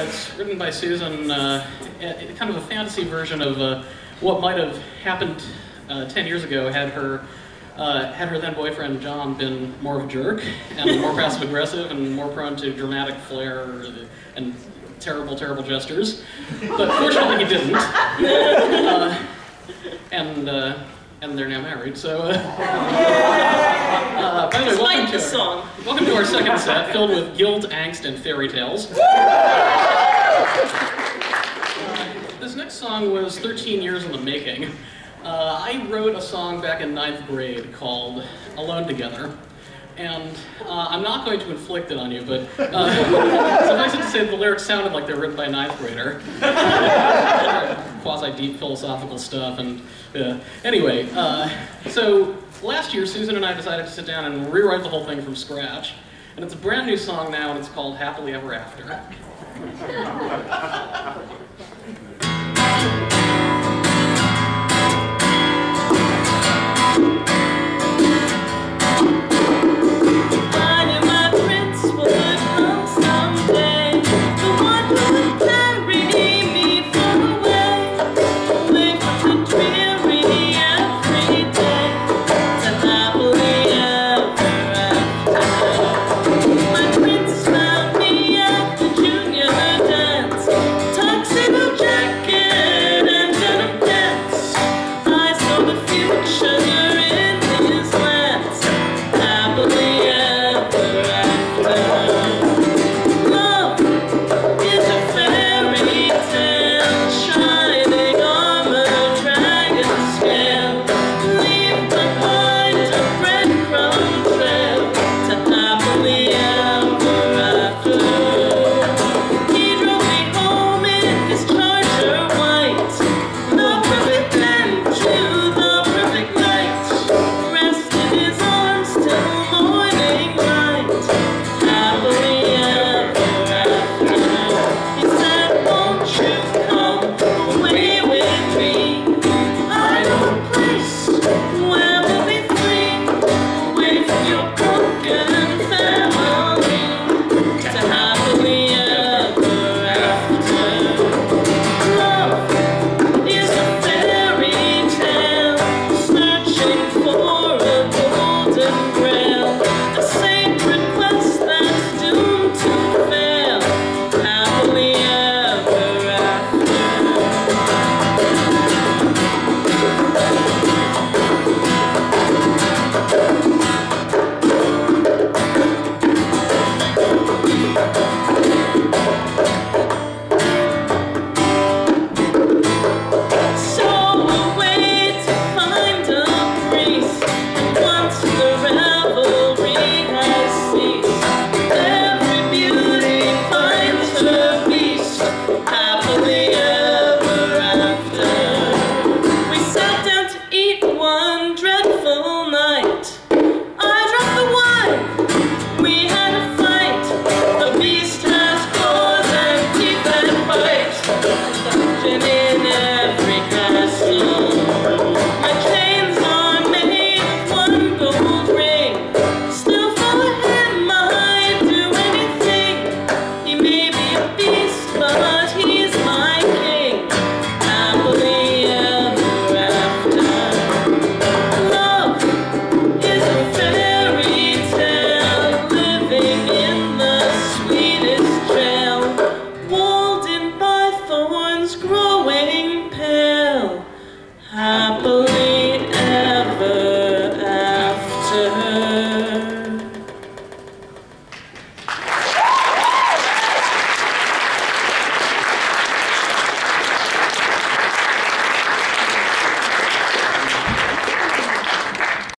It's written by Susan, kind of a fantasy version of what might have happened 10 years ago had her then boyfriend John been more of a jerk and more passive aggressive and more prone to dramatic flair and terrible, terrible gestures. But fortunately he didn't. And they're now married, so... by the way, welcome to our second set, filled with guilt, angst, and fairy tales. This next song was 13 years in the making. I wrote a song back in 9th grade called Alone Together. And I'm not going to inflict it on you, but suffice it to say that the lyrics sounded like they were written by a 9th grader. Quasi-deep philosophical stuff, and anyway, so last year Susan and I decided to sit down and rewrite the whole thing from scratch. And it's a brand new song now, and it's called Happily Ever After.